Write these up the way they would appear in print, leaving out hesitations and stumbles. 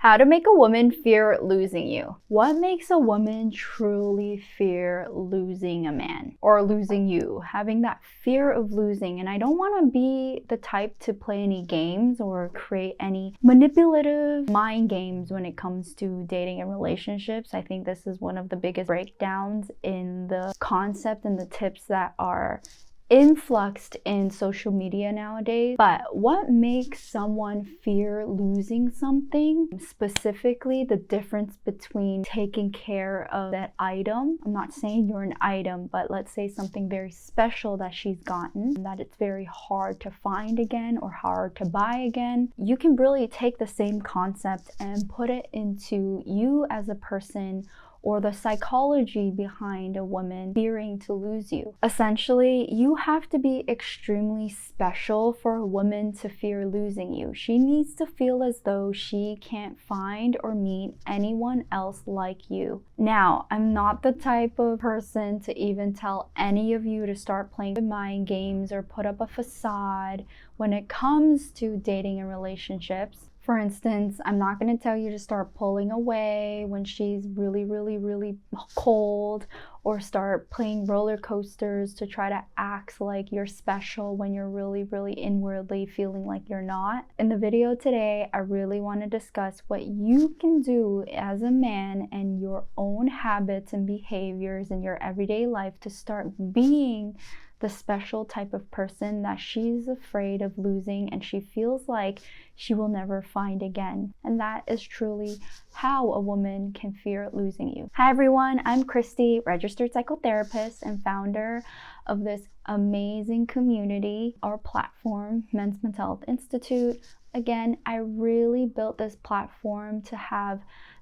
How to make a woman fear losing you. What makes a woman truly fear losing a man or losing you? Having that fear of losing. And I don't want to be the type to play any games or create any manipulative mind games when it comes to dating and relationships. I think this is one of the biggest breakdowns in the concept and the tips that are influxed in social media nowadays. But what makes someone fear losing something, specifically the difference between taking care of that item? I'm not saying you're an item, but let's say something very special that she's gotten that it's very hard to find again or hard to buy again. You can really take the same concept and put it into you as a person, or the psychology behind a woman fearing to lose you. Essentially, you have to be extremely special for a woman to fear losing you. She needs to feel as though she can't find or meet anyone else like you. Now, I'm not the type of person to even tell any of you to start playing mind games or put up a facade when it comes to dating and relationships. For instance, I'm not going to tell you to start pulling away when she's really cold, or start playing roller coasters to try to act like you're special when you're really inwardly feeling like you're not. In the video today, I really want to discuss what you can do as a man and your own habits and behaviors in your everyday life to start being the special type of person that she's afraid of losing and she feels like she will never find again. And that is truly how a woman can fear losing you. Hi everyone, I'm Christy, registered psychotherapist and founder of this amazing community or platform, Men's Mental Health Institute. Again, I really built this platform to have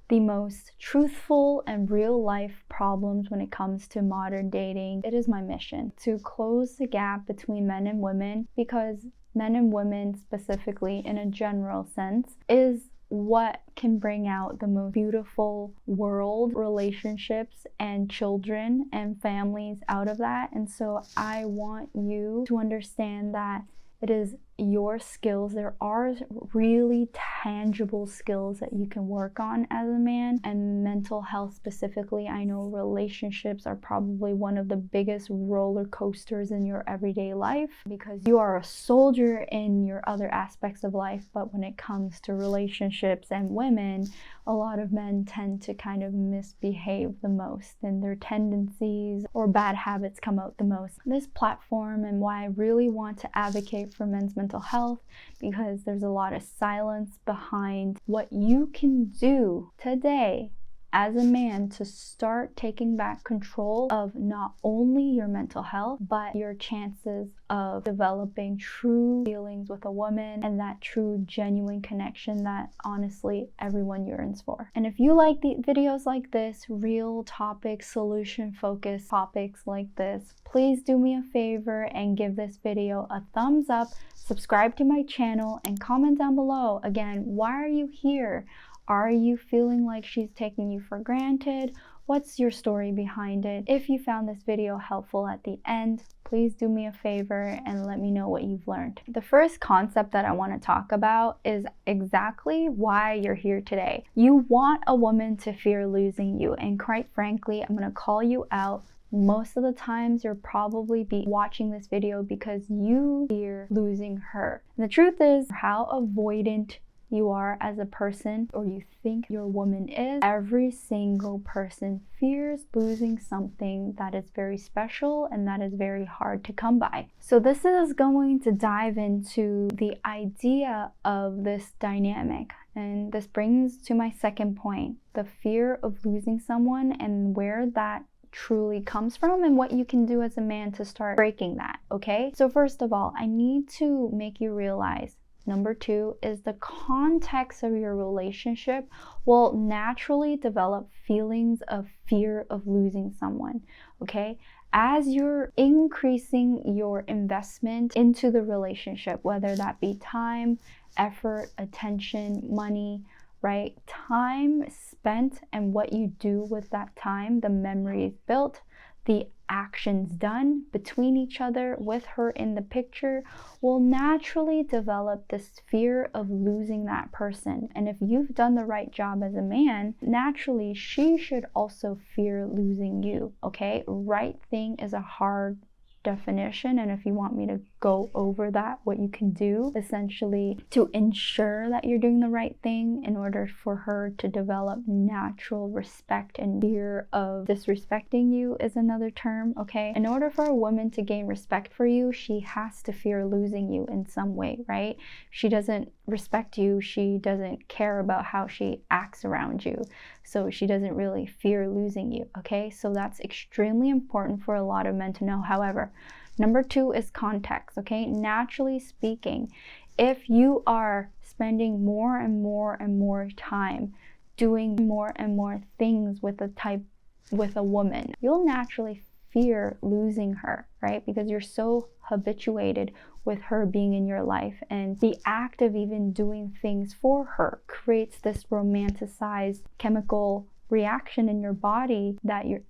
the most truthful and real life problems when it comes to modern dating. It is my mission to close the gap between men and women, because men and women specifically in a general sense is what can bring out the most beautiful world, relationships and children and families out of that. And so I want you to understand that it is your skills. There are really tangible skills that you can work on as a man, and mental health specifically. I know relationships are probably one of the biggest roller coasters in your everyday life because you are a soldier in your other aspects of life, but when it comes to relationships and women, a lot of men tend to kind of misbehave the most, and their tendencies or bad habits come out the most. This platform, and why I really want to advocate for men's mental health, because there's a lot of silence behind what you can do today as a man to start taking back control of not only your mental health, but your chances of developing true feelings with a woman and that true genuine connection that honestly everyone yearns for. And if you like the videos like this, real topics, solution focused topics like this, please do me a favor and give this video a thumbs up, subscribe to my channel, and comment down below. Again, why are you here? Are you feeling like she's taking you for granted? What's your story behind it? If you found this video helpful at the end, please do me a favor and let me know what you've learned. The first concept that I want to talk about is exactly why you're here today. You want a woman to fear losing you, and quite frankly, I'm going to call you out. Most of the times you're probably watching this video because you fear losing her. And the truth is, how avoidant you are as a person, or you think your woman is, every single person fears losing something that is very special and that is very hard to come by. So this is going to dive into the idea of this dynamic. And this brings to my second point, the fear of losing someone and where that truly comes from and what you can do as a man to start breaking that, okay? So first of all, I need to make you realize, number two is the context of your relationship will naturally develop feelings of fear of losing someone, okay? As you're increasing your investment into the relationship, whether that be time, effort, attention, money, right? Time spent and what you do with that time, the memories built, the actions done between each other with her in the picture will naturally develop this fear of losing that person. And if you've done the right job as a man, naturally she should also fear losing you, okay? Right thing is a hard definition, and if you want me to go over that, what you can do essentially to ensure that you're doing the right thing in order for her to develop natural respect and fear of disrespecting you is another term, okay? In order for a woman to gain respect for you, she has to fear losing you in some way, right? She doesn't respect you, she doesn't care about how she acts around you, so she doesn't really fear losing you, okay? So that's extremely important for a lot of men to know. However, number 2 is context, okay? Naturally speaking, if you are spending more and more time doing more and more things with a woman, you'll naturally fear losing her, right? Because you're so habituated with her being in your life, and the act of even doing things for her creates this romanticized chemical reaction in your body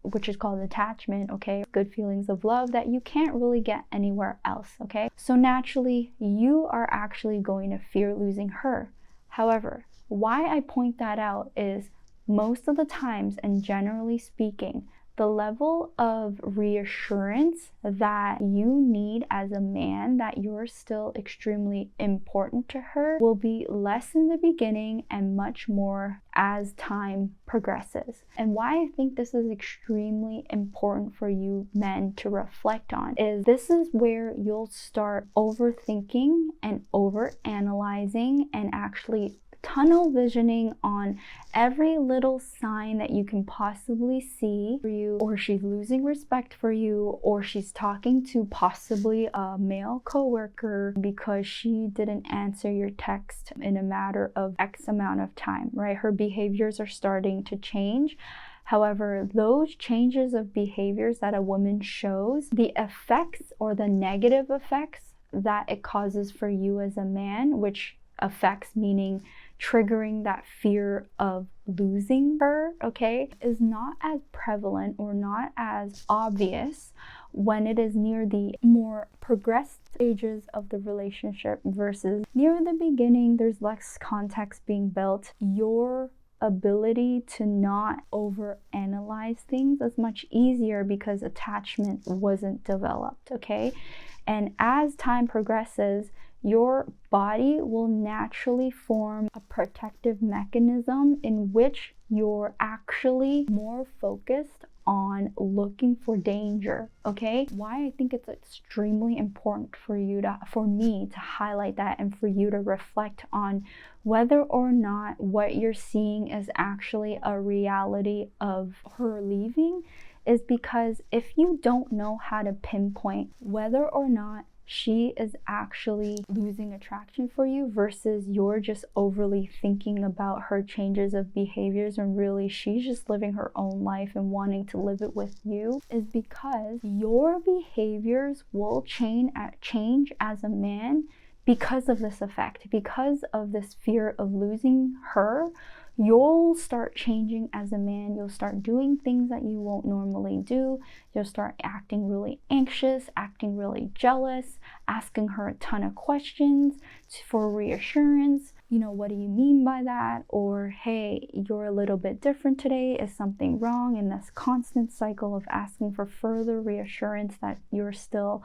which is called attachment, okay? Good feelings of love that you can't really get anywhere else, okay? So naturally, you are actually going to fear losing her. However, why I point that out is most of the times, and generally speaking, the level of reassurance that you need as a man that you're still extremely important to her will be less in the beginning and much more as time progresses. And why I think this is extremely important for you men to reflect on is this is where you'll start overthinking and overanalyzing and actually tunnel visioning on every little sign that you can possibly see for you, or she's losing respect for you, or she's talking to possibly a male coworker because she didn't answer your text in a matter of X amount of time, right? Her behaviors are starting to change. However, those changes of behaviors that a woman shows, the effects or the negative effects that it causes for you as a man, which effects meaning triggering that fear of losing her, okay, is not as prevalent or not as obvious when it is near the more progressed stages of the relationship versus near the beginning. There's less context being built. Your ability to not overanalyze things is much easier because attachment wasn't developed, okay? And as time progresses, your body will naturally form a protective mechanism in which you're actually more focused on looking for danger, okay? Why I think it's extremely important for me to highlight that and for you to reflect on whether or not what you're seeing is actually a reality of her leaving is because if you don't know how to pinpoint whether or not she is actually losing attraction for you versus you're just overly thinking about her changes of behaviors and really she's just living her own life and wanting to live it with you, is because your behaviors will change as a man because of this effect, because of this fear of losing her. You'll start changing as a man. You'll start doing things that you won't normally do. You'll start acting really anxious, acting really jealous, asking her a ton of questions for reassurance. You know, what do you mean by that? Or, hey, you're a little bit different today. Is something wrong? And this constant cycle of asking for further reassurance that you're still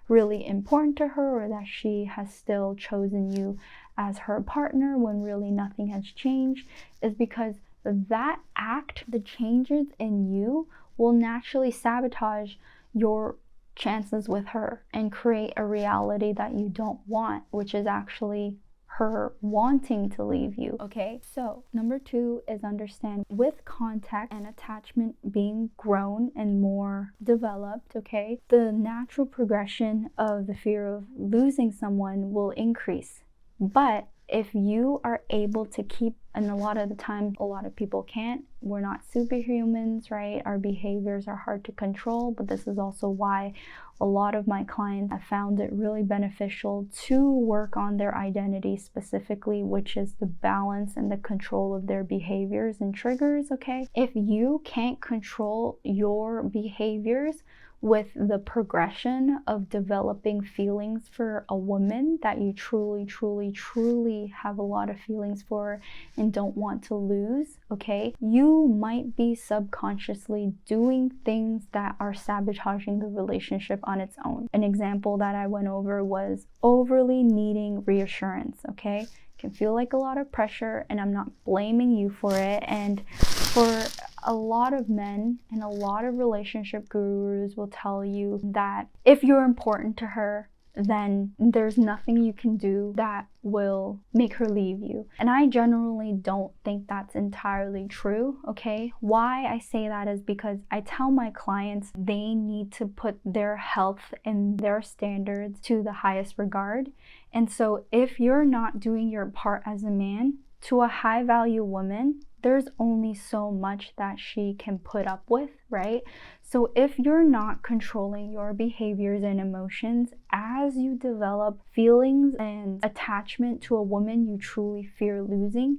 really important to her or that she has still chosen you as her partner when really nothing has changed, is because that act, the changes in you, will naturally sabotage your chances with her and create a reality that you don't want, which is actually her wanting to leave you, okay? So number 2 is understand with contact and attachment being grown and more developed, okay, the natural progression of the fear of losing someone will increase. But if you are able to keep, and a lot of the time, a lot of people can't, we're not superhumans, right? Our behaviors are hard to control, but this is also why a lot of my clients have found it really beneficial to work on their identity specifically, which is the balance and the control of their behaviors and triggers, okay? If you can't control your behaviors, with the progression of developing feelings for a woman that you truly, truly, truly have a lot of feelings for and don't want to lose, okay, you might be subconsciously doing things that are sabotaging the relationship on its own. An example that I went over was overly needing reassurance, okay? Can feel like a lot of pressure, and I'm not blaming you for it. And for a lot of men and a lot of relationship gurus will tell you that if you're important to her, then there's nothing you can do that will make her leave you. And I generally don't think that's entirely true, okay? Why I say that is because I tell my clients they need to put their health and their standards to the highest regard. And so if you're not doing your part as a man, to a high value woman, there's only so much that she can put up with, right? So if you're not controlling your behaviors and emotions as you develop feelings and attachment to a woman you truly fear losing,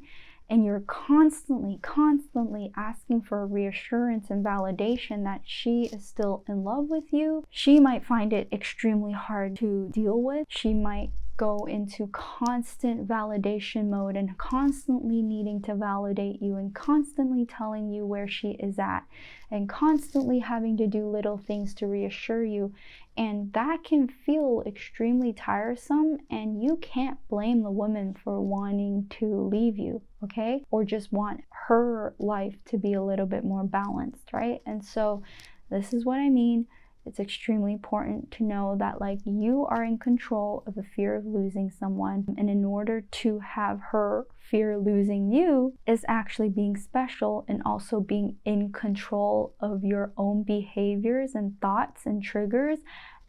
and you're constantly asking for reassurance and validation that she is still in love with you, she might find it extremely hard to deal with. She might go into constant validation mode and constantly needing to validate you and constantly telling you where she is at and constantly having to do little things to reassure you. And that can feel extremely tiresome, and you can't blame the woman for wanting to leave you, okay? Or just want her life to be a little bit more balanced, right? And so this is what I mean. It's extremely important to know that like you are in control of the fear of losing someone, and in order to have her fear losing you is actually being special and also being in control of your own behaviors and thoughts and triggers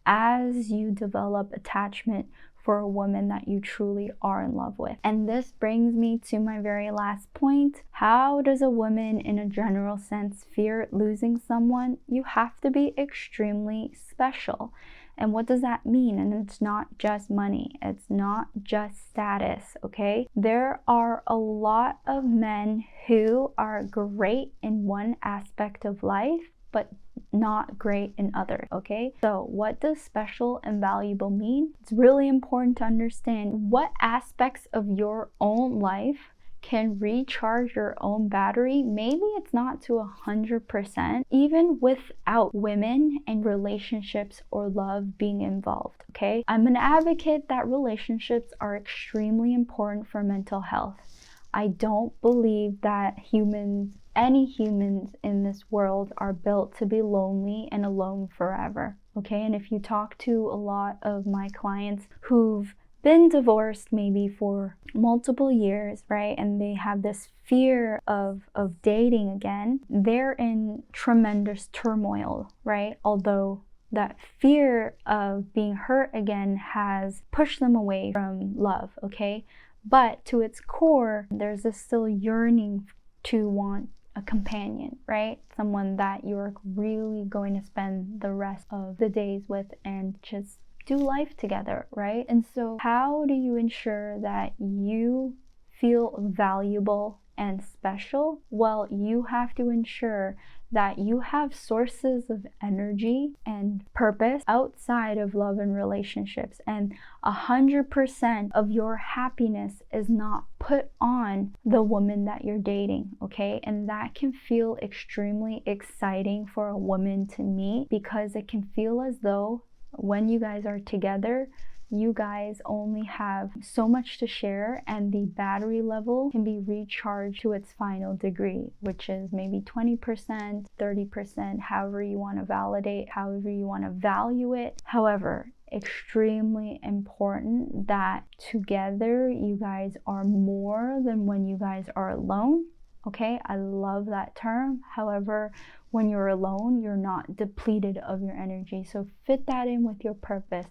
as you develop attachment for a woman that you truly are in love with. And this brings me to my very last point. How does a woman in a general sense fear losing someone? You have to be extremely special. And what does that mean? And it's not just money. It's not just status, okay? There are a lot of men who are great in one aspect of life, but not great in others, okay? So what does special and valuable mean? It's really important to understand what aspects of your own life can recharge your own battery. Maybe it's not to 100%, even without women and relationships or love being involved, okay? I'm an advocate that relationships are extremely important for mental health. I don't believe that any humans in this world are built to be lonely and alone forever, okay? And if you talk to a lot of my clients who've been divorced maybe for multiple years, right, and they have this fear of dating again, they're in tremendous turmoil, right? Although that fear of being hurt again has pushed them away from love, okay? But to its core, there's this still yearning to want a companion, right? Someone that you're really going to spend the rest of the days with and just do life together, right? And so how do you ensure that you feel valuable and special? Well, you have to ensure that you have sources of energy and purpose outside of love and relationships, and 100% of your happiness is not put on the woman that you're dating, okay? And that can feel extremely exciting for a woman to meet, because it can feel as though when you guys are together, you guys only have so much to share, and the battery level can be recharged to its final degree, which is maybe 20%, 30%, however you want to validate, however you want to value it. However, extremely important that together you guys are more than when you guys are alone, okay? I love that term. However, when you're alone, you're not depleted of your energy. So fit that in with your purpose.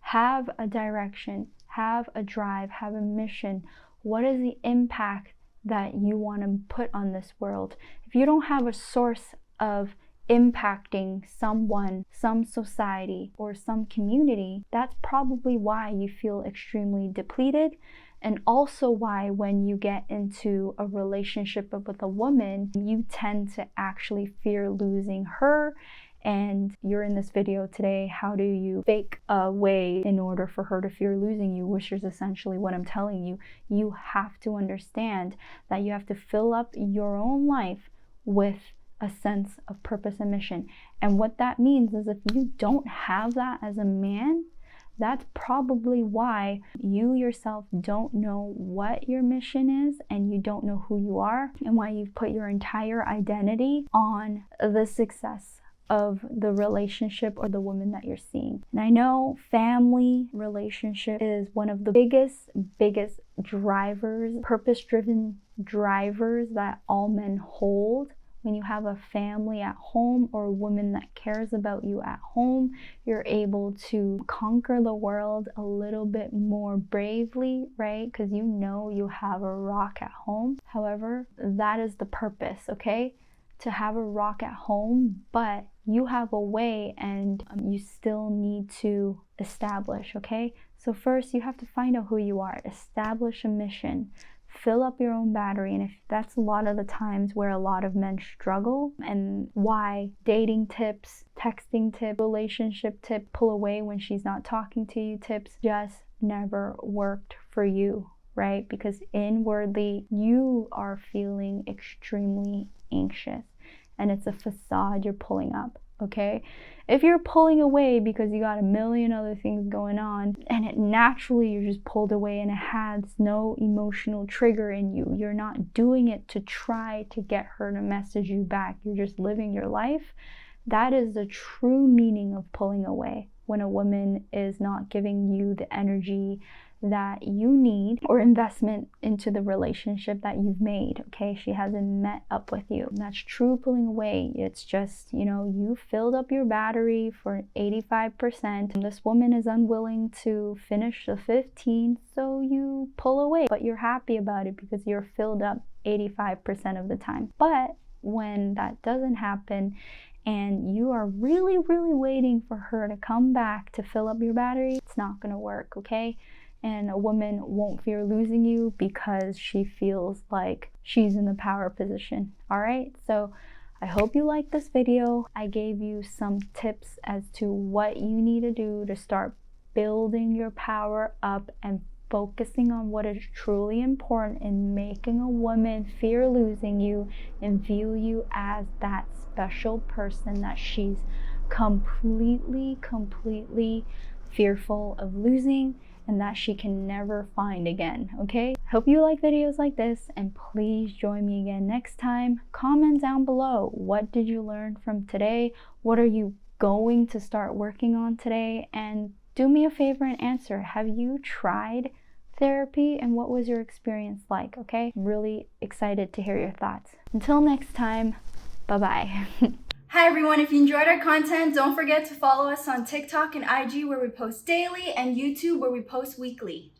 Have a direction, have a drive, have a mission. What is the impact that you want to put on this world? If you don't have a source of impacting someone, some society, or some community, that's probably why you feel extremely depleted, and also why when you get into a relationship with a woman, you tend to actually fear losing her and you're in this video today, how do you fake a way in order for her to fear losing you, which is essentially what I'm telling you. You have to understand that you have to fill up your own life with a sense of purpose and mission. And what that means is if you don't have that as a man, that's probably why you yourself don't know what your mission is, and you don't know who you are, and why you've put your entire identity on the success of the relationship or the woman that you're seeing. And I know family relationship is one of the biggest drivers, purpose-driven drivers that all men hold. When you have a family at home or a woman that cares about you at home, you're able to conquer the world a little bit more bravely, right? Because you know you have a rock at home. However, that is the purpose, okay? To have a rock at home, but you have a way and you still need to establish, okay? So first you have to find out who you are, establish a mission, fill up your own battery. And if that's a lot of the times where a lot of men struggle, and why dating tips, texting tips, relationship tip, pull away when she's not talking to you tips just never worked for you, right? Because inwardly you are feeling extremely anxious, and it's a facade you're pulling up, okay? If you're pulling away because you got a million other things going on, and it naturally you're just pulled away and it has no emotional trigger in you, you're not doing it to try to get her to message you back, you're just living your life, that is the true meaning of pulling away. When a woman is not giving you the energy that you need or investment into the relationship that you've made, okay? She hasn't met up with you. And that's true pulling away. It's just, you know, you filled up your battery for 85%, and this woman is unwilling to finish the 15, so you pull away. But you're happy about it because you're filled up 85% of the time. But when that doesn't happen, and you are really waiting for her to come back to fill up your battery, it's not gonna work, okay? And a woman won't fear losing you because she feels like she's in the power position. All right, so I hope you liked this video. I gave you some tips as to what you need to do to start building your power up and focusing on what is truly important in making a woman fear losing you and view you as that special person that she's completely fearful of losing, and that she can never find again, okay? Hope you like videos like this, and please join me again next time. Comment down below, what did you learn from today? What are you going to start working on today? And do me a favor and answer, have you tried therapy, and what was your experience like, okay? I'm really excited to hear your thoughts. Until next time, bye-bye. Hi everyone, if you enjoyed our content, don't forget to follow us on TikTok and IG where we post daily, and YouTube where we post weekly.